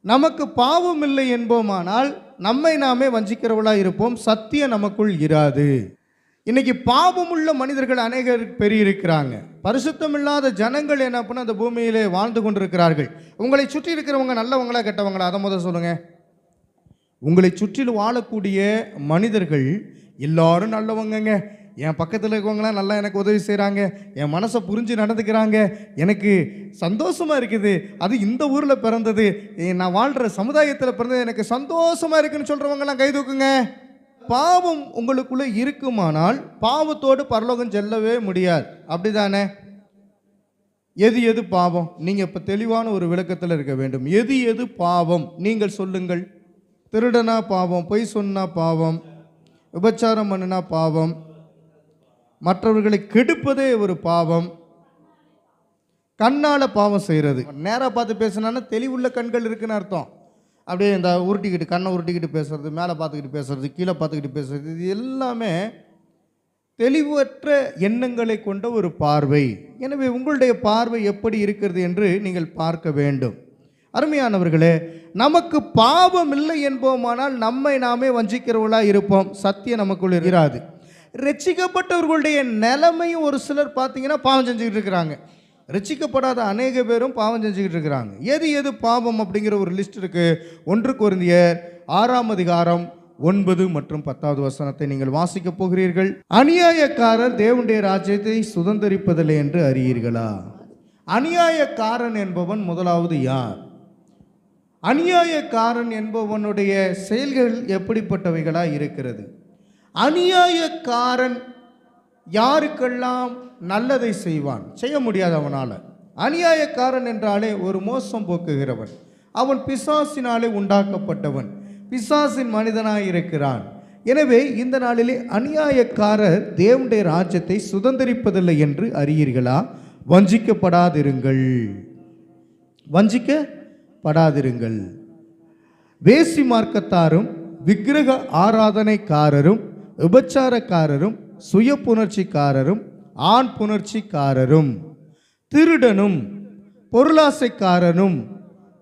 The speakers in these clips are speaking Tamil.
நமக்கு பாவம் இல்லை என்போமானால் நம்மை நாமே வஞ்சிக்கிறவர்களாக இருப்போம், சத்தியம் நமக்குள் இராது. இன்னைக்கு பாவம் உள்ள மனிதர்கள் அநேகர் பெருகியிருக்கிறாங்க. பரிசுத்தம் இல்லாத ஜனங்கள் என்ன பண்ண அந்த பூமியிலே வாழ்ந்து கொண்டிருக்கிறார்கள். உங்களை சுற்றி இருக்கிறவங்க நல்லவங்களா கெட்டவங்களா, அதை முதல் சொல்லுங்க. உங்களை சுற்றிலும் வாழக்கூடிய மனிதர்கள் எல்லாரும் நல்லவங்கங்க, என் பக்கத்தில் இருக்கவங்களாம் நல்லா எனக்கு உதவி செய்கிறாங்க, என் மனசை புரிஞ்சு நடந்துக்கிறாங்க, எனக்கு சந்தோஷமாக இருக்குது, அது இந்த ஊரில் பிறந்தது, நான் வாழ்கிற சமுதாயத்தில் பிறந்தது, எனக்கு சந்தோஷமாக இருக்குன்னு சொல்கிறவங்கலாம் கை தூக்குங்க. பாவம் உங்களுக்குள்ளே இருக்குமானால் பாவத்தோடு பரலோகம் செல்லவே முடியாது, அப்படி தானே? எது எது பாவம்? நீங்கள் இப்போ தெளிவான ஒரு விளக்கத்தில் இருக்க வேண்டும். எது எது பாவம் நீங்கள் சொல்லுங்கள். திருடனா பாவம், பொய் சொன்னா பாவம், விபச்சாரம் பண்ணுனா பாவம், மற்றவர்களை கெடுப்பதே ஒரு பாவம், கண்ணால் பாவம் செய்கிறது. நேராக பார்த்து பேசினா தெளிவுள்ள கண்கள் இருக்குன்னு அர்த்தம். அப்படியே இந்த உருட்டிக்கிட்டு கண்ணை உருட்டிக்கிட்டு பேசுறது, மேலே பார்த்துக்கிட்டு பேசுறது, கீழே பார்த்துக்கிட்டு பேசுறது, இது எல்லாமே தெளிவற்ற எண்ணங்களை கொண்ட ஒரு பார்வை. எனவே உங்களுடைய பார்வை எப்படி இருக்கிறது என்று நீங்கள் பார்க்க வேண்டும். அருமையானவர்களே, நமக்கு பாவம் இல்லை என்போமானால் நம்மை நாமே வஞ்சிக்கிறவர்களாக இருப்போம், சத்தியம் நமக்குள் இராது. ரட்சிக்கப்பட்டவர்களுடைய நிலைமையும் ஒரு சிலர் பார்த்தீங்கன்னா பாவம் செஞ்சுக்கிட்டு இருக்கிறாங்க. ரட்சிக்கப்படாத அநேக பேரும் பாவம் செஞ்சுக்கிட்டு இருக்கிறாங்க. எது எது பாவம் அப்படிங்கிற ஒரு லிஸ்ட் இருக்குது. 1 கொரிந்தியர் 6ஆம் அதிகாரம் 9 மற்றும் 10வது வசனத்தை நீங்கள் வாசிக்கப் போகிறீர்கள். அநியாயக்காரர் தேவனுடைய ராஜ்யத்தை சுதந்தரிப்பதில்லை என்று அறியீர்களா? அநியாயக்காரன் என்பவன் முதலாவது யார்? அநியாயக்காரன் என்பவனுடைய செயல்கள் எப்படிப்பட்டவைகளாக இருக்கிறது? அநியாயக்காரன் யாருக்கெல்லாம் நல்லதை செய்வான்? செய்ய முடியாது அவனால். அநியாயக்காரன் என்றாலே ஒரு மோசம் போக்குகிறவன், அவன் பிசாசினாலே உண்டாக்கப்பட்டவன், பிசாசின் மனிதனாக இருக்கிறான். எனவே இந்த நாளிலே அநியாயக்காரர் தேவனுடைய ராஜ்யத்தை சுதந்தரிப்பதில்லை என்று அறியீர்களா? வஞ்சிக்கப்படாதிருங்கள், வஞ்சிக்கப்படாதிருங்கள். வேசி மார்க்கத்தாரும் விக்கிரக ஆராதனைக்காரரும் விபச்சாரக்காரரும் சுய புணர்ச்சிக்காரரும் ஆண் புணர்ச்சிக்காரரும் திருடனும் பொருளாசைக்காரனும்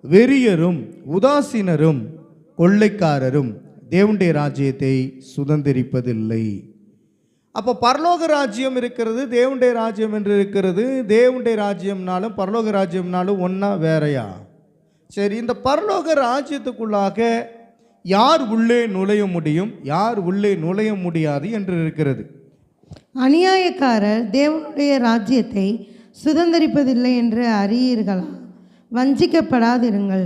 வெறியரும் உதாசீனரும் கொள்ளைக்காரரும் தேவனுடைய ராஜ்யத்தை சுதந்தரிப்பதில்லை. அப்போ பரலோக ராஜ்யம் இருக்கிறது, தேவனுடைய ராஜ்யம் என்று இருக்கிறது. தேவனுடைய ராஜ்யம்னாலும் பரலோக ராஜ்யம்னாலும் ஒன்றா வேறையா? சரி, இந்த பரலோக ராஜ்யத்துக்குள்ளாக யார் உள்ளே நுழைய முடியும், யார் உள்ளே நுழைய முடியாது என்று இருக்கிறது. அநியாயக்காரர் தேவனுடைய ராஜ்யத்தை சுதந்தரிப்பதில்லை என்று அறியீர்களா? வஞ்சிக்கப்படாதிருங்கள்.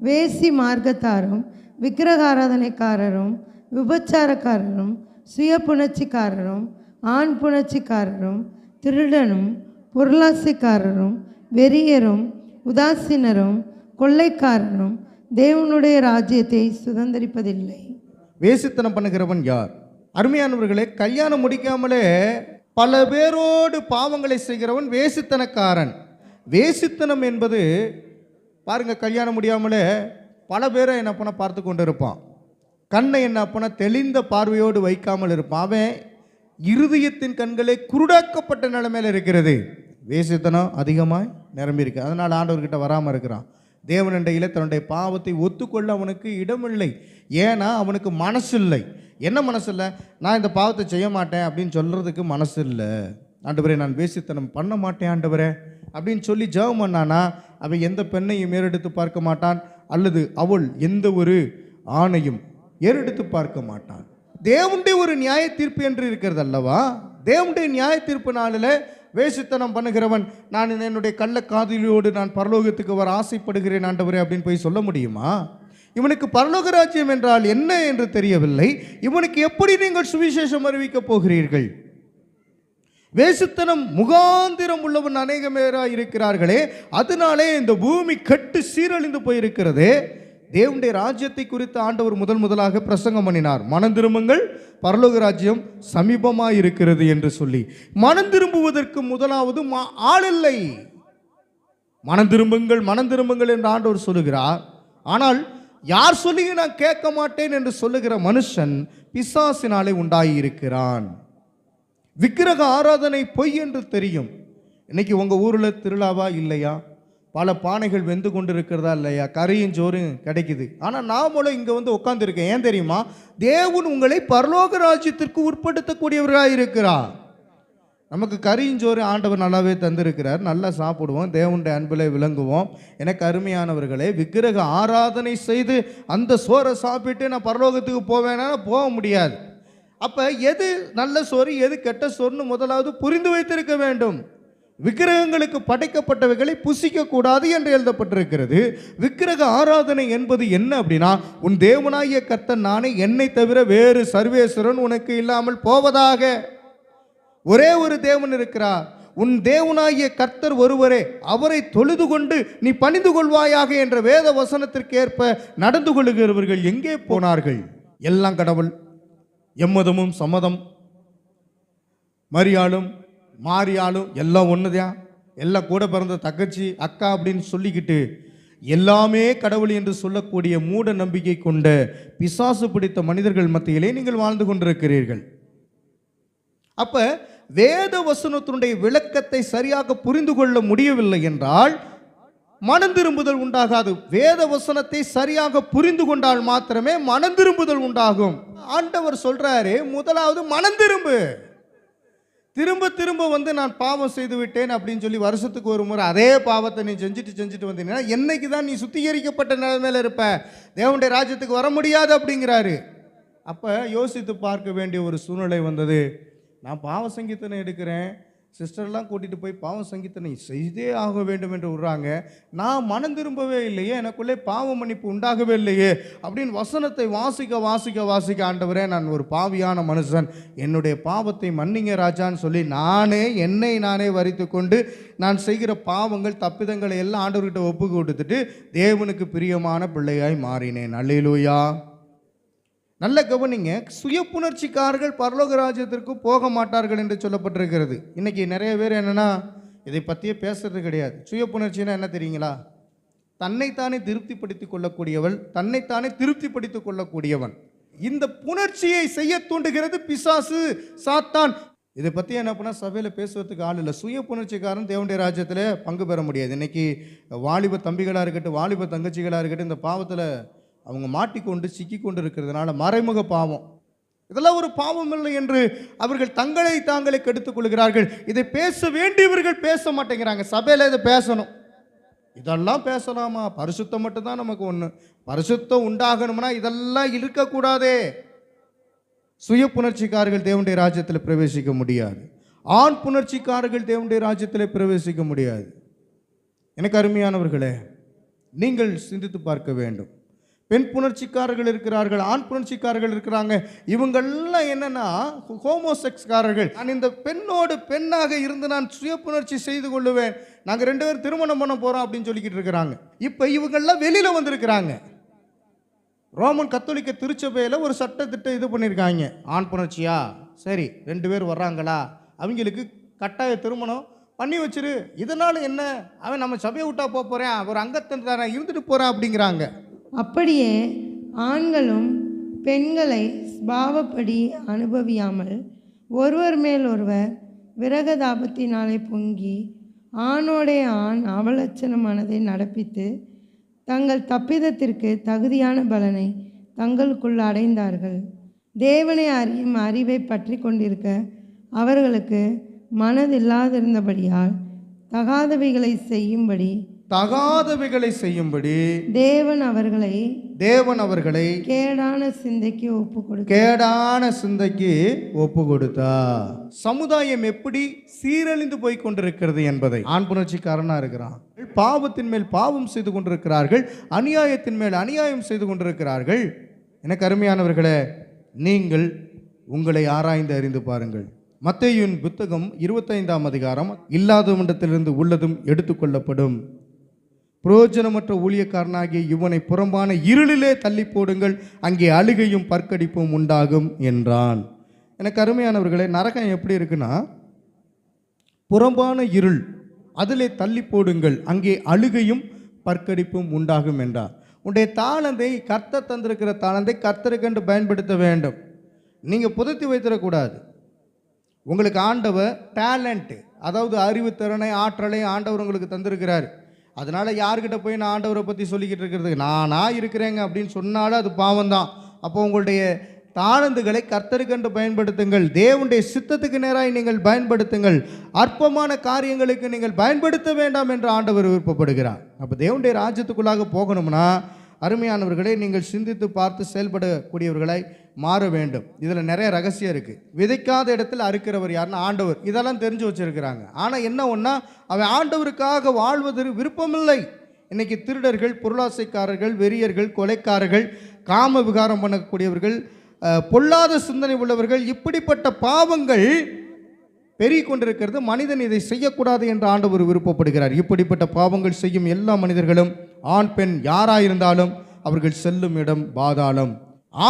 வேசி மார்க்கத்தாரும் விக்கிரகாராதனைக்காரரும் விபச்சாரக்காரரும் சுய புணர்ச்சிக்காரரும் ஆண் புணர்ச்சிக்காரரும் திருடனும் பொருளாசைக்காரரும் வெறியரும் உதாசீனரும் கொள்ளைக்காரரும் தேவனுடைய ராஜ்யத்தை சுதந்தரிப்பதில்லை. வேசித்தனம் பண்ணுகிறவன் யார்? அருமையானவர்களே, கல்யாணம் முடிக்காமலே பல பேரோடு பாவங்களை செய்கிறவன் வேசித்தனக்காரன். வேசித்தனம் என்பது பாருங்க, கல்யாணம் முடியாமலே பல பேரை என்ன பண்ண பார்த்து கொண்டு இருப்பான். கண்ணை என்ன பண்ண தெளிந்த பார்வையோடு வைக்காமல் இருப்பான். அவன் இருதயத்தின் கண்களே குருடாக்கப்பட்ட நிலைமையில் இருக்கிறது. வேசித்தனம் அதிகமாய் நிரம்பி இருக்கு. அதனால் ஆண்டவர்கிட்ட வராமல் இருக்கிறான். தேவனண்டையில் தன்னுடைய பாவத்தை ஒத்துக்கொள்ள அவனுக்கு இடமில்லை. ஏன்னா அவனுக்கு மனசு இல்லை. என்ன மனசு இல்லை? நான் இந்த பாவத்தை செய்ய மாட்டேன் அப்படின்னு சொல்கிறதுக்கு மனசு இல்லை. ஆண்டவரே, நான் வேசித்தனம் பண்ண மாட்டேன் ஆண்டவரே அப்படின்னு சொல்லி ஜெபம் பண்ணானா அவன் எந்த பெண்ணையும் ஏறெடுத்து பார்க்க மாட்டான், அல்லது அவள் எந்த ஒரு ஆணையும் ஏறெடுத்து பார்க்க மாட்டான். தேவனுடைய ஒரு நியாய தீர்ப்பு என்று இருக்கிறது அல்லவா? தேவனுடைய நியாய தீர்ப்பு நாளில் வேசித்தனம் பண்ணுகிறவன், நான் என்னுடைய கள்ள காதலியோடு நான் பரலோகத்துக்கு வர ஆசைப்படுகிறேன் ஆண்டவரே அப்படின்னு போய் சொல்ல முடியுமா? இவனுக்கு பரலோக ராஜ்யம் என்றால் என்ன என்று தெரியவில்லை. இவனுக்கு எப்படி நீங்கள் சுவிசேஷம் அறிவிக்கப் போகிறீர்கள்? வேசித்தனம் முகாந்திரம் உள்ளவன் அநேக பேராக இருக்கிறார்களே, அதனாலே இந்த பூமி கட்டு சீரழிந்து போயிருக்கிறதே. தேவனுடைய ராஜ்யத்தை குறித்து ஆண்டவர் முதலாக பிரசங்கம் பண்ணினார். மனம் திரும்புங்கள், பரலோக ராஜ்யம் சமீபமாக இருக்கிறது என்று சொல்லி. மனம் திரும்புவதற்கு முதலாவது ஆள் இல்லை. மனம் திரும்புங்கள் என்று ஆண்டவர் சொல்லுகிறார். ஆனால் யார் சொல்லி நான் கேட்க மாட்டேன் என்று சொல்லுகிற மனுஷன் பிசாசினாலே உண்டாகி இருக்கிறான். விக்கிரக ஆராதனை பொய் என்று தெரியும். இன்னைக்கு உங்கள் ஊரில் திருவிழாவா இல்லையா? பல பானைகள் வெந்து கொண்டு இருக்கிறதா இல்லையா, கறியும் சோறும் கிடைக்குது. ஆனால் நாமளும் இங்கே வந்து உட்காந்துருக்கேன். ஏன் தெரியுமா? தேவன் உங்களை பரலோக ராஜ்யத்திற்கு உட்படுத்தக்கூடியவர்களாக இருக்கிறார். நமக்கு கறியும் சோறு ஆண்டவர் நல்லாவே தந்திருக்கிறார். நல்லா சாப்பிடுவோம், தேவனுடைய அன்பில் விளங்குவோம். எனக்கு அருமையானவர்களே, விக்கிரக ஆராதனை செய்து அந்த சோறை சாப்பிட்டு நான் பரலோகத்துக்கு போவேன்னா போக முடியாது. அப்போ எது நல்ல சோறு எது கெட்ட சோறுன்னு முதலாவது புரிந்து வைத்திருக்க வேண்டும். விக்கிரகங்களுக்கு படைக்கப்பட்டவைகளை புசிக்க கூடாது என்று எழுதப்பட்டிருக்கிறது. விக்கிரக ஆராதனை என்பது என்ன அப்படின்னா, உன் தேவனாகிய கர்த்தர் நானே, என்னை தவிர வேறு சர்வேஸ்வரன் உனக்கு இல்லாமல் போவதாக. ஒரே ஒரு தேவன் இருக்கிறார், உன் தேவனாகிய கர்த்தர் ஒருவரே, அவரை தொழுது கொண்டு நீ பணிந்து கொள்வாயாக என்ற வேத வசனத்திற்கேற்ப நடந்து கொள்ளுகிறவர்கள் எங்கே போனார்கள்? எல்லாம் கடவுள், எம்மதமும் சம்மதம், மரியாளும் மாரியாலும் எல்லாம் ஒன்றுதான், எல்லாம் கூட பிறந்த தங்கச்சி அக்கா அப்படின்னு சொல்லிக்கிட்டு எல்லாமே கடவுள் என்று சொல்லக்கூடிய மூட நம்பிக்கை கொண்ட பிசாசு பிடித்த மனிதர்கள் மத்தியிலே நீங்கள் வாழ்ந்து கொண்டிருக்கிறீர்கள். அப்ப வேத வசனத்தினுடைய விளக்கத்தை சரியாக புரிந்து கொள்ள முடியவில்லை என்றால் மனம் திரும்புதல் உண்டாகாது. வேத வசனத்தை சரியாக புரிந்து கொண்டால் மாத்திரமே மனம் திரும்புதல் உண்டாகும். ஆண்டவர் சொல்றாரு, முதலாவது மனம் திரும்பு. திரும்ப திரும்ப வந்து நான் பாவம் செய்து விட்டேன் அப்படின்னு சொல்லி வருஷத்துக்கு ஒரு முறை அதே பாவத்தை நீ செஞ்சுட்டு வந்தீங்கன்னா என்னைக்கு தான் நீ சுத்திகரிக்கப்பட்ட நிலைமையில இருப்ப, தேவனுடைய ராஜ்யத்துக்கு வர முடியாது அப்படிங்கிறாரு. அப்போ யோசித்து பார்க்க வேண்டிய ஒரு சூழ்நிலை வந்தது. நான் பாவ சங்கீதனை எடுக்கிறேன், சிஸ்டர்லாம் கூட்டிகிட்டு போய் பாவ சங்கீதனை செய்தே ஆக வேண்டும் என்று விடுறாங்க, நான் மனம் திரும்பவே இல்லையே, எனக்குள்ளே பாவ மன்னிப்பு உண்டாகவே இல்லையே அப்படின்னு வசனத்தை வாசிக்க வாசிக்க வாசிக்க ஆண்டவரே நான் ஒரு பாவியான மனுஷன், என்னுடைய பாவத்தை மன்னிங்க ராஜான்னு சொல்லி என்னை நானே வரித்து கொண்டு நான் செய்கிற பாவங்கள் தப்பிதங்களை எல்லாம் ஆண்டவர்கிட்ட ஒப்பு கொடுத்துட்டு தேவனுக்கு பிரியமான பிள்ளையாய் மாறினேன். அல்லேலூயா. நல்ல கவனிங்க, சுய புணர்ச்சிக்காரர்கள் பரலோக ராஜ்யத்திற்கு போக மாட்டார்கள் என்று சொல்லப்பட்டிருக்கிறது. இன்னைக்கு நிறைய பேர் என்னன்னா இதை பற்றியே பேசுறது கிடையாது. சுய புணர்ச்சினா என்ன தெரியுங்களா? தன்னைத்தானே திருப்திப்படுத்திக் கொள்ளக்கூடியவள், தன்னைத்தானே திருப்திப்படுத்திக் கொள்ளக்கூடியவன். இந்த புணர்ச்சியை செய்ய தூண்டுகிறது பிசாசு, சாத்தான். இதை பற்றி என்ன பண்ணால் சபையில் பேசுவதுக்கு ஆள் இல்லை. சுய புணர்ச்சிக்காரன் தேவனுடைய ராஜ்யத்தில் பங்கு பெற முடியாது. இன்னைக்கு வாலிப தம்பிகளாக இருக்கட்டும், வாலிப தங்கச்சிகளாக இருக்கட்டும், இந்த பாவத்தில் அவங்க மாட்டிக்கொண்டு சிக்கி கொண்டு இருக்கிறதுனால மறைமுக பாவம், இதெல்லாம் ஒரு பாவம் இல்லை என்று அவர்கள் தங்களை தாங்களே கெடுத்துக் கொள்கிறார்கள். இதை பேச வேண்டியவர்கள் பேச மாட்டேங்கிறாங்க. சபையில் இதை பேசணும், இதெல்லாம் பேசலாமா? பரிசுத்தம் மட்டும்தான் நமக்கு ஒன்று. பரிசுத்தம் உண்டாகணும்னா இதெல்லாம் இருக்கக்கூடாதே. சுய புணர்ச்சிக்காரர்கள் தேவனுடைய ராஜ்யத்தில் பிரவேசிக்க முடியாது. ஆண் புணர்ச்சிக்காரர்கள் தேவனுடைய ராஜ்யத்தில் பிரவேசிக்க முடியாது. எனக்கு அருமையானவர்களே, நீங்கள் சிந்தித்து பார்க்க வேண்டும். பெண் புணர்ச்சிக்காரர்கள் இருக்கிறார்கள், ஆண் புணர்ச்சிக்காரர்கள் இருக்கிறாங்க. இவங்கெல்லாம் என்னன்னா ஹோமோசெக்ஸ்காரர்கள். நான் இந்த பெண்ணோடு பெண்ணாக இருந்து நான் சுய புணர்ச்சி செய்து கொள்ளுவேன், நாங்கள் 2 பேரும் திருமணம் பண்ண போகிறோம் அப்படின்னு சொல்லிக்கிட்டு இருக்கிறாங்க. இப்போ இவங்கெல்லாம் வெளியில் வந்திருக்கிறாங்க. ரோமன் கத்தோலிக்க திருச்சபையில் ஒரு சட்டத்திட்டம் இது பண்ணியிருக்காங்க. ஆண் புணர்ச்சியா சரி 2 பேர் வர்றாங்களா, அவங்களுக்கு கட்டாய திருமணம் பண்ணி வச்சிரு, இதனால் என்ன, அவன் நம்ம சபையை விட்டா போகிறேன், ஒரு அங்கத்தின் தானே இருந்துட்டு போகிறான் அப்படிங்கிறாங்க. அப்படியே ஆண்களும் பெண்களை ஸ்பாவப்படி அனுபவியாமல் ஒருவர் மேல் ஒருவர் விரகதாபத்தினாலே பொங்கி ஆணோடைய ஆண் அவலட்சணமானதை நடப்பித்து தங்கள் தப்பிதத்திற்கு தகுதியான பலனை தங்களுக்குள் அடைந்தார்கள். தேவனை அறியும் அறிவை பற்றி கொண்டிருக்க அவர்களுக்கு மனதில்லாதிருந்தபடியால் தகாதவைகளை செய்யும்படி தேவன் அவர்களை கேடான சிந்தைக்கு ஒப்பு கொடுத்தார். சமுதாயம் எப்படி சீரழிந்து போய் கொண்டிருக்கிறது என்பதை, ஆண் புணர்ச்சிக்காரனா இருக்கிறான், பாவத்தின் மேல் பாவம் செய்து கொண்டிருக்கிறார்கள், அநியாயத்தின் மேல் அநியாயம் செய்து கொண்டிருக்கிறார்கள். எனக்கு அருமையானவர்களே, நீங்கள் உங்களை ஆராய்ந்து அறிந்து பாருங்கள். மத்தேயுவின் புத்தகம் 25ஆம் அதிகாரம், இல்லாதவனிடத்திலிருந்து உள்ளதும் எடுத்துக்கொள்ளப்படும், பிரயோஜனமற்ற ஊழியக்காரனாகிய இவனை புறம்பான இருளிலே தள்ளி போடுங்கள், அங்கே அழுகையும் பற்கடிப்பும் உண்டாகும் என்றான். எனக்கு அருமையானவர்களே, நரகம் எப்படி இருக்குன்னா, புறம்பான இருள், அதிலே தள்ளி போடுங்கள், அங்கே அழுகையும் பற்கடிப்பும் உண்டாகும் என்றார். உன்னுடைய தாளந்தை, கர்த்தர் தந்திருக்கிற தாளந்தை கர்த்தருக்கென்று பயன்படுத்த வேண்டும். நீங்கள் புதைத்து வைத்திடக்கூடாது. உங்களுக்கு ஆண்டவர் டேலண்ட், அதாவது அறிவுத்திறனை ஆற்றலை ஆண்டவர் உங்களுக்கு தந்திருக்கிறார். அதனால் யார்கிட்ட போய் நான் ஆண்டவரை பற்றி சொல்லிக்கிட்டு இருக்கிறதுக்கு நானா இருக்கிறேங்க அப்படின்னு சொன்னாலும் அது பாவம்தான். அப்போ உங்களுடைய தாளந்துகளை கர்த்தருக்கென்று பயன்படுத்துங்கள். தேவனுடைய சித்தத்துக்கு நேராக நீங்கள் பயன்படுத்துங்கள். அற்பமான காரியங்களுக்கு நீங்கள் பயன்படுத்த வேண்டாம் என்று ஆண்டவர் விருப்பப்படுகிறார். அப்போ தேவனுடைய ராஜ்யத்துக்குள்ளாக போகணும்னா அருமையானவர்களை நீங்கள் சிந்தித்து பார்த்து செயல்படக்கூடியவர்களை மாற வேண்டும். இதில் நிறைய ரகசியம் இருக்குது. விதைக்காத இடத்துல அறுக்கிறவர் யாருன்னா ஆண்டவர். இதெல்லாம் தெரிஞ்சு வச்சுருக்கிறாங்க. ஆனால் என்ன ஒன்றா, அவன் ஆண்டவருக்காக வாழ்வதற்கு விருப்பமில்லை. இன்றைக்கி திருடர்கள், பொருளாசைக்காரர்கள், வெறியர்கள், கொலைக்காரர்கள், காம விகாரம் பண்ணக்கூடியவர்கள், பொல்லாத சிந்தனை உள்ளவர்கள், இப்படிப்பட்ட பாவங்கள் பெருகி கொண்டிருக்கிறது. மனிதன் இதை செய்யக்கூடாது என்று ஆண்டவர் விருப்பப்படுகிறார். இப்படிப்பட்ட பாவங்கள் செய்யும் எல்லா மனிதர்களும், ஆண் பெண் யாராயிருந்தாலும், அவர்கள் செல்லும் இடம் பாதாளம்.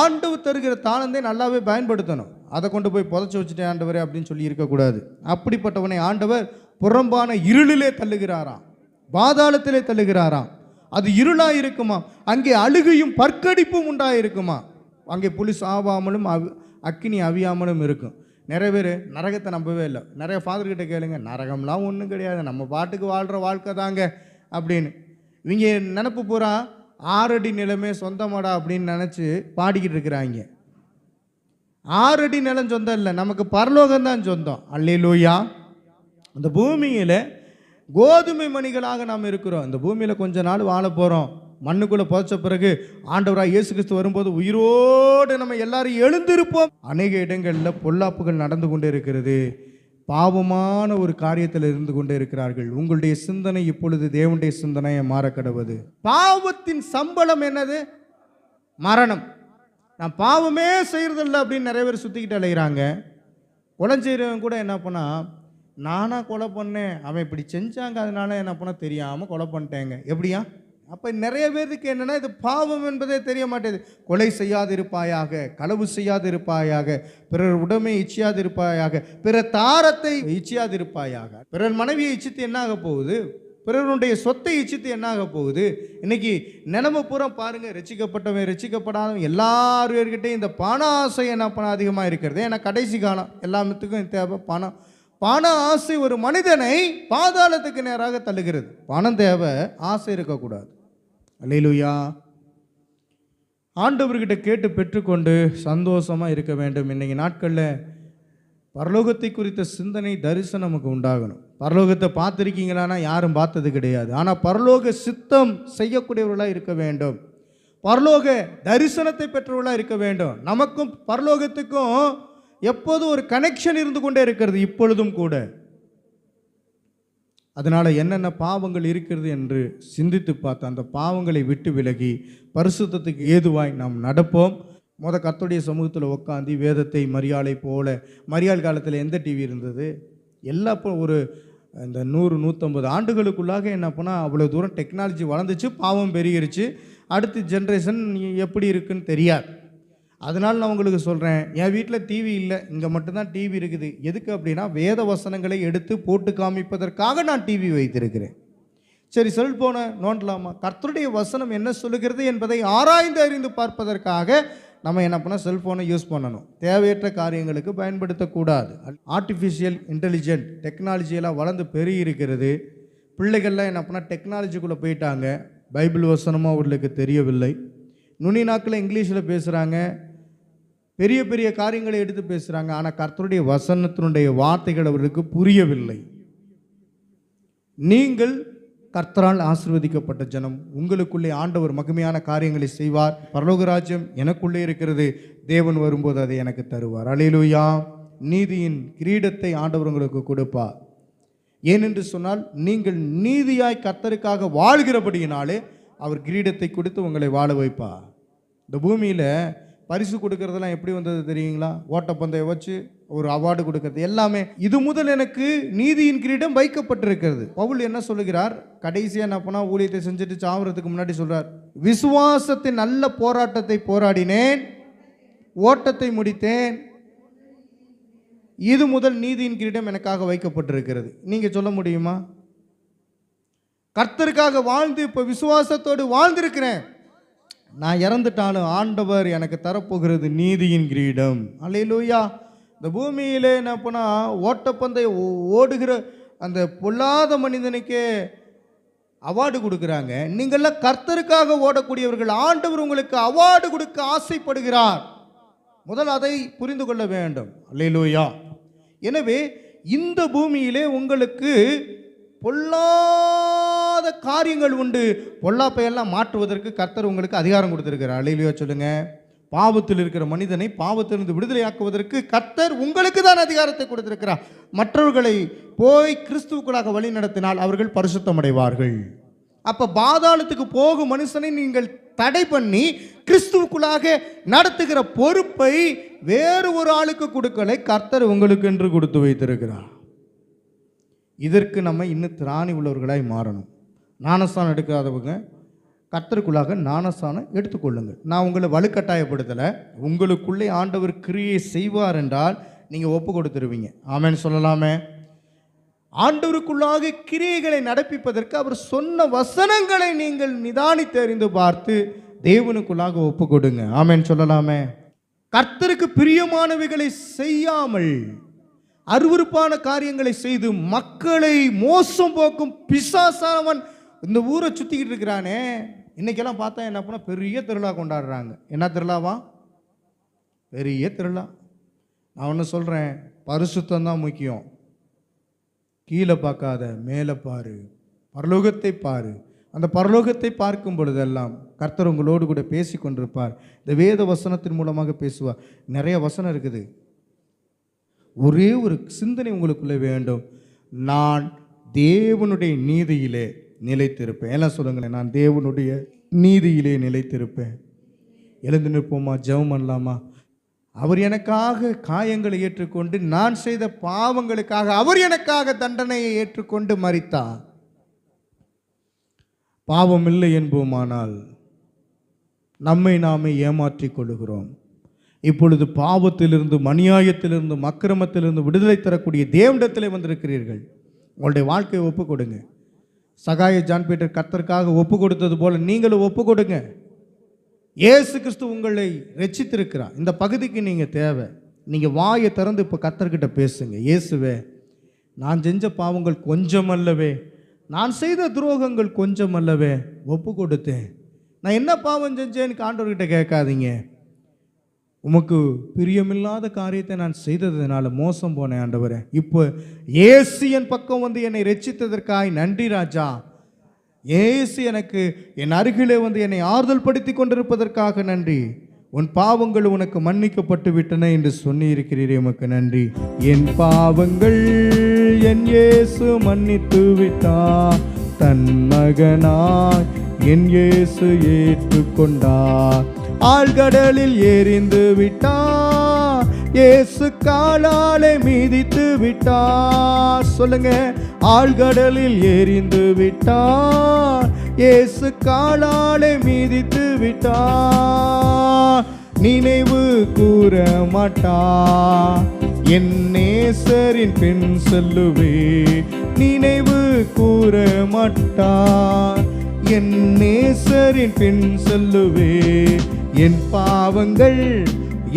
ஆண்டவர் தருகிற தாளந்தை நல்லாவே பயன்படுத்தணும். அதை கொண்டு போய் புதைச்சி வச்சுட்டேன் ஆண்டவரே அப்படின்னு சொல்லி இருக்கக்கூடாது. அப்படிப்பட்டவனை ஆண்டவர் புறம்பான இருளிலே தள்ளுகிறாராம், பாதாளத்திலே தள்ளுகிறாராம். அது இருளாக இருக்குமா, அங்கே அழுகையும் பற்கடிப்பும் உண்டாயிருக்குமா, அங்கே புலி சாவாமலும் அக்கினி அவியாமலும் இருக்கும். நிறைய பேர் நரகத்தை நம்பவே இல்லை. நிறைய ஃபாதர்கிட்ட கேளுங்க, நரகம்லாம் ஒன்றும் கிடையாது, நம்ம பாட்டுக்கு வாழ்கிற வாழ்க்கை தாங்க அப்படின்னு. இவங்க நினப்பு பூரா 6 அடி நிலமே சொந்தமாடா அப்படின்னு நினச்சி பாடிக்கிட்டு இருக்கிறாங்க. 6 அடி நிலம் சொந்தம் இல்லை, நமக்கு பரலோகம்தான் சொந்தம். அல்லேலூயா. அந்த பூமியில் கோதுமை மணிகளாக நாம் இருக்கிறோம். இந்த பூமியில் கொஞ்ச நாள் வாழ போகிறோம். மண்ணுக்குள்ளே புதைச்ச பிறகு ஆண்டவராக இயேசு கிறிஸ்து வரும்போது உயிரோடு நம்ம எல்லாரும் எழுந்திருப்போம். அநேக இடங்களில் பொல்லாப்புகள் நடந்து கொண்டே இருக்கிறது. பாவமான ஒரு காரியத்தில் இருந்து கொண்டே இருக்கிறார்கள். உங்களுடைய சிந்தனை இப்பொழுது தேவனுடைய சிந்தனையை மாறக்கடவது. பாவத்தின் சம்பளம் என்னது? மரணம். நான் பாவமே செய்கிறதில்ல அப்படின்னு நிறைய பேர் சுற்றிக்கிட்டு அலைகிறாங்க. கொலை செய்கிறவன் கூட என்ன பண்ணா, நானாக கொலை பண்ணேன், அவன் இப்படி செஞ்சாங்க அதனால என்ன பண்ண தெரியாமல் கொலை பண்ணிட்டேங்க. எப்படியா? அப்போ நிறைய பேருக்கு என்னென்னா, இது பாவம் என்பதே தெரிய மாட்டேது. கொலை செய்யாதிருப்பாயாக, களவு செய்யாதிருப்பாயாக, பிறர் உடைமை இச்சியாதிருப்பாயாக, பிறர் தாரத்தை இச்சியாதிருப்பாயாக. பிறர் மனைவியை இச்சித்து என்ன ஆக போகுது? பிறருடைய சொத்தை இச்சித்து என்ன ஆக போகுது? இன்னைக்கு நிலைமை பூரா பாருங்க, ரசிக்கப்பட்டவன் ரசிக்கப்படாதவன் எல்லாருக்கிட்டையும் இந்த பண ஆசை என்ன பண்ண அதிகமாக இருக்கிறது. ஏன்னா கடைசி காலம் எல்லாத்துக்கும் தேவை பணம். பண ஆசை ஒரு மனிதனை பாதாளத்துக்கு நேராக தள்ளுகிறது. பணம் தேவை, ஆசை இருக்கக்கூடாது. அல்லேலூயா. ஆண்டவர்கிட்ட கேட்டு பெற்றுக்கொண்டு சந்தோஷமாக இருக்க வேண்டும். இன்றைக்கி நாட்களில் பரலோகத்தை குறித்த சிந்தனை தரிசனம் நமக்கு உண்டாகணும். பரலோகத்தை பார்த்துருக்கீங்களான்னா யாரும் பார்த்தது கிடையாது. ஆனால் பரலோக சித்தம் செய்யக்கூடியவர்களாக இருக்க வேண்டும். பரலோக தரிசனத்தை பெற்றவர்களாக இருக்க வேண்டும். நமக்கும் பரலோகத்துக்கும் எப்போதும் ஒரு கனெக்ஷன் இருந்து கொண்டே இருக்கிறது, இப்பொழுதும் கூட. அதனால் என்னென்ன பாவங்கள் இருக்கிறது என்று சிந்தித்து பார்த்து அந்த பாவங்களை விட்டு விலகி பரிசுத்தத்துக்கு ஏதுவாய் நாம் நடப்போம். கர்த்தருடைய சமூகத்தில் உட்காந்து வேதத்தை மரியாதை போல, மரியாள் காலத்தில் எந்த டிவி இருந்தது? எல்லா ஒரு இந்த 100-150 ஆண்டுகளுக்குள்ளாக என்ன பண்ணால் அவ்வளோ தூரம் டெக்னாலஜி வளர்ந்துச்சு, பாவம் பெருகிருச்சு. அடுத்த ஜென்ரேஷன் எப்படி இருக்குன்னு தெரியாது. அதனால் நான் உங்களுக்கு சொல்கிறேன், என் வீட்டில் டிவி இல்லை, இங்கே மட்டும்தான் டிவி இருக்குது. எதுக்கு அப்படின்னா, வேத வசனங்களை எடுத்து போட்டு காமிப்பதற்காக நான் டிவி வைத்திருக்கிறேன். சரி, செல்போனை நோண்டலாமா? கர்த்தருடைய வசனம் என்ன சொல்லுகிறது என்பதை ஆராய்ந்து அறிந்து பார்ப்பதற்காக நம்ம என்ன பண்ணால் செல்ஃபோனை யூஸ் பண்ணணும். தேவையற்ற காரியங்களுக்கு பயன்படுத்தக்கூடாது. ஆர்டிஃபிஷியல் இன்டெலிஜென்ட் டெக்னாலஜியெல்லாம் வளர்ந்து பெருகி இருக்கிறது. பிள்ளைகள்லாம் என்ன பண்ணால் டெக்னாலஜிக்குள்ளே போயிட்டாங்க. பைபிள் வசனமும் அவர்களுக்கு தெரியவில்லை. நுனி நாக்கில் இங்கிலீஷில் பேசுகிறாங்க, பெரிய பெரிய காரியங்களை எடுத்து பேசுகிறாங்க. ஆனால் கர்த்தருடைய வசனத்தினுடைய வார்த்தைகள் அவர்களுக்கு புரியவில்லை. நீங்கள் கர்த்தரால் ஆசீர்வதிக்கப்பட்ட ஜனம். உங்களுக்குள்ளே ஆண்டவர் மகிமையான காரியங்களை செய்வார். பரலோக ராஜ்யம் எனக்குள்ளே இருக்கிறது, தேவன் வரும்போது அதை எனக்கு தருவார். அல்லேலூயா. நீதியின் கிரீடத்தை ஆண்டவர் உங்களுக்கு கொடுப்பார். ஏனென்று சொன்னால், நீங்கள் நீதியாய் கர்த்தருக்காக வாழ்கிறபடியினாலே அவர் கிரீடத்தை கொடுத்து உங்களை வாழ வைப்பார். இந்த பூமியில் பரிசு கொடுக்கறதெல்லாம் எப்படி வந்தது தெரியுங்களா? ஓட்டப்பந்தயம் வச்சு ஒரு அவார்டு கொடுக்கறது எல்லாமே. இது முதல் எனக்கு நீதியின் கிரீடம் வைக்கப்பட்டிருக்கிறது. பவுல் என்ன சொல்லுகிறார்? கடைசியாக என்ன பண்ணால் ஊழியத்தை செஞ்சுட்டு சாவறதுக்கு முன்னாடி சொல்கிறார், விசுவாசத்தின் நல்ல போராட்டத்தை போராடினேன், ஓட்டத்தை முடித்தேன், இது முதல் நீதியின் கிரீடம் எனக்காக வைக்கப்பட்டிருக்கிறது. நீங்கள் சொல்ல முடியுமா? கர்த்தருக்காக வாழ்ந்து இப்போ விசுவாசத்தோடு வாழ்ந்திருக்கிறேன். நான் இறந்துட்டாலும் ஆண்டவர் எனக்கு தரப்போகிறது நீதியின் கிரீடம். அல்லேலூயா. இந்த பூமியில் என்ன பண்ணால் ஓட்டப்பந்தயம் ஓடுகிற அந்த பொல்லாத மனிதனுக்கே அவார்டு கொடுக்குறாங்க. நீங்கள்லாம் கர்த்தருக்காக ஓடக்கூடியவர்கள். ஆண்டவர் உங்களுக்கு அவார்டு கொடுக்க ஆசைப்படுகிறார். முதல் அதை புரிந்து கொள்ள வேண்டும். அல்லேலூயா. எனவே இந்த பூமியிலே உங்களுக்கு பொல்லாத காரியங்கள் உண்டு. பொல்லாப்பையெல்லாம் மாற்றுவதற்கு கர்த்தர் உங்களுக்கு அதிகாரம் கொடுத்திருக்கிறார். அல்லேலூயா சொல்லுங்க. பாவத்தில் இருக்கிற மனிதனை பாவத்திலிருந்து விடுதலையாக்குவதற்கு கர்த்தர் உங்களுக்கு தான் அதிகாரத்தை கொடுத்திருக்கிறார். மற்றவர்களை போய் கிறிஸ்துவுக்குள்ளாக வழி நடத்தினால் அவர்கள் பரிசுத்தம் அடைவார்கள். அப்ப பாதாளத்துக்கு போகும் மனுஷனை நீங்கள் தடை பண்ணி கிறிஸ்துவுக்குள்ளாக நடத்துகிற பொறுப்பை வேறு ஒரு ஆளுக்கு கொடுக்கலை, கர்த்தர் உங்களுக்கு என்று கொடுத்து வைத்திருக்கிறார். இதற்கு நம்ம இன்னும் திராணி உள்ளவர்களாய் மாறணும். ஞானஸ்தானம் எடுக்காதவங்க கர்த்தருக்குள்ளாக ஞானஸ்தானம் எடுத்துக்கொள்ளுங்கள். நான் உங்களை வலுக்கட்டாயப்படுத்தலை. உங்களுக்குள்ளே ஆண்டவர் கிரியை செய்வார் என்றால் நீங்கள் ஒப்பு கொடுத்துருவீங்க. ஆமென் சொல்லலாமே. ஆண்டவருக்குள்ளாக கிரியைகளை நடப்பிப்பதற்கு அவர் சொன்ன வசனங்களை நீங்கள் நிதானித்து அறிந்து பார்த்து தேவனுக்குள்ளாக ஒப்பு கொடுங்க. ஆமென் சொல்லலாமே. கர்த்தருக்கு பிரியமானவைகளை செய்யாமல் அருவருப்பான காரியங்களை செய்து மக்களை மோசம் போக்கும் பிசாசானவன் இந்த ஊரை சுற்றிக்கிட்டு இருக்கிறானே. இன்னைக்கெல்லாம் பார்த்தா என்ன பண்ண பெரிய திருவிழா கொண்டாடுறாங்க. என்ன திருவிழாவா? பெரிய திருவிழா. நான் ஒன்று சொல்கிறேன், பரிசுத்தம் தான் முக்கியம். கீழே பார்க்காத, மேலே பாரு, பரலோகத்தை பாரு. அந்த பரலோகத்தை பார்க்கும் பொழுதெல்லாம் கர்த்தர் உங்களோடு கூட பேசி கொண்டிருப்பார். இந்த வேத வசனத்தின் மூலமாக பேசுவார். நிறைய வசனம் இருக்குது. ஒரே ஒரு சிந்தனை உங்களுக்குள்ளே வேண்டும். நான் தேவனுடைய நீதியிலே நிலைத்திருப்பேன். எல்லாம் சொல்லுங்களேன், நான் தேவனுடைய நீதியிலே நிலைத்திருப்பேன். எழுந்து நிற்போமா, ஜெபம் பண்ணலாமா? அவர் எனக்காக காயங்களை ஏற்றுக்கொண்டு, நான் செய்த பாவங்களுக்காக அவர் எனக்காக தண்டனையை ஏற்றுக்கொண்டு மரித்தார். பாவம் இல்லை என்போமானால் நம்மை நாமே ஏமாற்றிக் கொள்ளுகிறோம். இப்பொழுது பாவத்திலிருந்து, அநியாயத்திலிருந்து, அக்கிரமத்திலிருந்து விடுதலை தரக்கூடிய தேவனிடத்திலே வந்திருக்கிறீர்கள். உங்களுடைய வாழ்க்கையை ஒப்பு கொடுங்க. சகாய ஜான் பீட்டர் கர்த்தருக்காக ஒப்பு கொடுத்தது போல நீங்களும் ஒப்பு கொடுங்க. இயேசு கிறிஸ்து உங்களை ரட்சித்திருக்கிறார். இந்த பகுதிக்கு நீங்கள் தேவை. நீங்கள் வாயை திறந்து இப்போ கர்த்தர்கிட்ட பேசுங்க. இயேசுவே, நான் செஞ்ச பாவங்கள் கொஞ்சம் அல்லவே, நான் செய்த துரோகங்கள் கொஞ்சம் அல்லவே, ஒப்பு கொடுத்தேன். நான் என்ன பாவம் செஞ்சேன்னு ஆண்டவர்கிட்ட கேட்காதீங்க. உமக்கு பிரியமில்லாத காரியத்தை நான் செய்ததுனால மோசம் போனேன் ஆண்டவரே. இப்போ இயேசு என் பக்கம் வந்து என்னை ரட்சித்ததற்காய் நன்றி ராஜா. இயேசு எனக்கு என் அருகிலே வந்து என்னை ஆறுதல் படுத்தி கொண்டிருப்பதற்காக நன்றி. உன் பாவங்கள் உனக்கு மன்னிக்கப்பட்டு விட்டன என்று சொல்லி இருக்கிறீரே, உமக்கு நன்றி. என் பாவங்கள் என் இயேசு மன்னித்து விட்டார். தன் மகனாய் என் இயேசு ஏற்றுக்கொண்டார். ஆழ்கடலில் எறிந்து விட்டார். இயேசு காலாலே மிதித்து விட்டார். சொல்லுங்க, ஆழ்கடலில் எறிந்து விட்டார். இயேசு காலாலே மிதித்து விட்டார். நினைவு கூற மாட்டார். என் நேசரின் பின் செல்லுவே. நினைவு கூற மாட்டார். என் நேசரின் பின் செல்லுவே. என் பாவங்கள்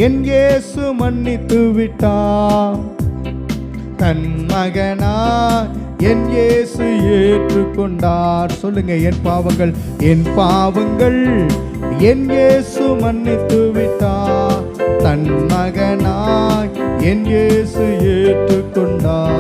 என் இயேசு மன்னித்து விட்டார். தன் மகனாய் என் இயேசு ஏற்றுக்கொண்டார். சொல்லுங்க, என் பாவங்கள் என் இயேசு மன்னித்து விட்டார். தன் மகனாய் என் இயேசு ஏற்றுக்கொண்டார்.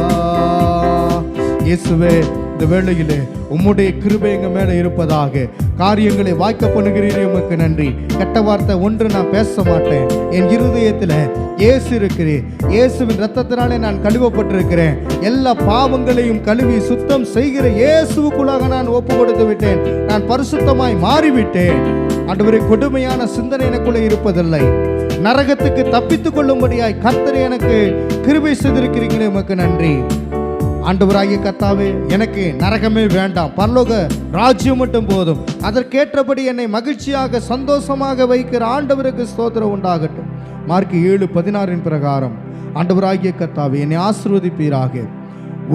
இயேசுவே, இந்த வேளையிலே உம்முடைய கிருபை எங்க மேல இருப்பதாக. காரியங்களை வாய்க்க பண்ணுகிறீரே, உமக்கு நன்றி. கெட்ட வார்த்தை ஒன்று நான் பேச மாட்டேன். என் இருதயத்தில் இயேசு இருக்கிறேன். இயேசுவின் ரத்தத்தினாலே நான் கழுவப்பட்டிருக்கிறேன். எல்லா பாவங்களையும் கழுவி சுத்தம் செய்கிற இயேசுவுக்குள்ளாக நான் ஒப்பு கொடுத்து விட்டேன். நான் பரிசுத்தமாய் மாறிவிட்டேன். ஆண்டவரே, கொடுமையான சிந்தனை எனக்குள்ளே இருப்பதில்லை. நரகத்துக்கு தப்பித்துக் கொள்ளும்படியாய் கர்த்தர் எனக்கு கிருபை செய்திருக்கிறீங்களே, உமக்கு நன்றி. ஆண்டவராகிய கர்த்தாவே, எனக்கு நரகமே வேண்டாம், பரலோக ராஜ்யம் மட்டும் போதும். அதற்கேற்றபடி என்னை மகிழ்ச்சியாக சந்தோஷமாக வைக்கிற ஆண்டவருக்கு ஸ்தோத்திரம் உண்டாகட்டும். மார்க் 7:16 பிரகாரம் ஆண்டவராகிய கர்த்தாவே, என்னை ஆசீர்வதிப்பீராக.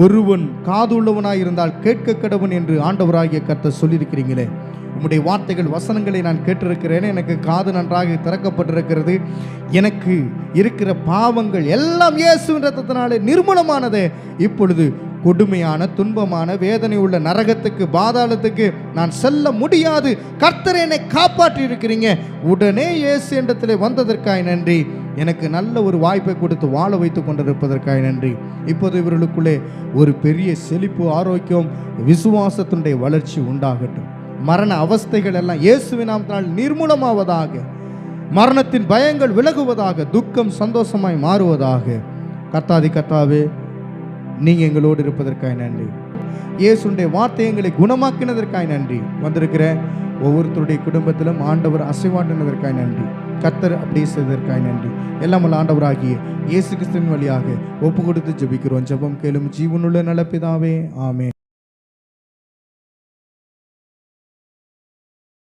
ஒருவன் காது உள்ளவனாய் இருந்தால் கேட்க கடவன் என்று ஆண்டவராகிய கர்த்தர் சொல்லியிருக்கிறீங்களே. உம்முடைய வார்த்தைகள், வசனங்களை நான் கேட்டிருக்கிறேன். எனக்கு காது நன்றாக திறக்கப்பட்டிருக்கிறது. எனக்கு இருக்கிற பாவங்கள் எல்லாம் இயேசுவின் ரத்தத்தினாலே நிர்மூலமானது. இப்பொழுது கொடுமையான துன்பமான வேதனை உள்ள நரகத்துக்கு பாதாளத்துக்கு நான் செல்ல முடியாது. கர்த்தர் என்னை காப்பாற்றி இருக்கிறீங்க. உடனே இயேசு இடத்திலே வந்ததற்காய் நன்றி. எனக்கு நல்ல ஒரு வாய்ப்பை கொடுத்து வாழ வைத்து கொண்டிருப்பதற்காக நன்றி. இப்போது இவர்களுக்குள்ளே ஒரு பெரிய செழிப்பு, ஆரோக்கியம், விசுவாசத்தினுடைய வளர்ச்சி உண்டாகட்டும். மரண அவஸ்தைகள் எல்லாம் இயேசுவின் நாமத்தினால் நிர்மூலமாவதாக. மரணத்தின் பயங்கள் விலகுவதாக. துக்கம் சந்தோஷமாய் மாறுவதாக. கர்த்தாதி கர்த்தாவே, நீங்க எங்களோடு இருப்பதற்காக நன்றி. இயேசுடைய வார்த்தை எங்களை குணமாக்கினதற்காக நன்றி. வந்திருக்கிற ஒவ்வொருத்தருடைய குடும்பத்திலும் ஆண்டவர் அசைவாட்டினதற்காக நன்றி. கர்த்தர் அப்படியே செய்ததற்காக நன்றி. எல்லாம் ஆண்டவராகிய இயேசு கிறிஸ்துவின் வழியாக ஒப்பு கொடுத்து ஜெபிக்கிறோம். ஜெபம் கேளும் ஜீவனுள்ள நல்ல பிதாவே, ஆமென்.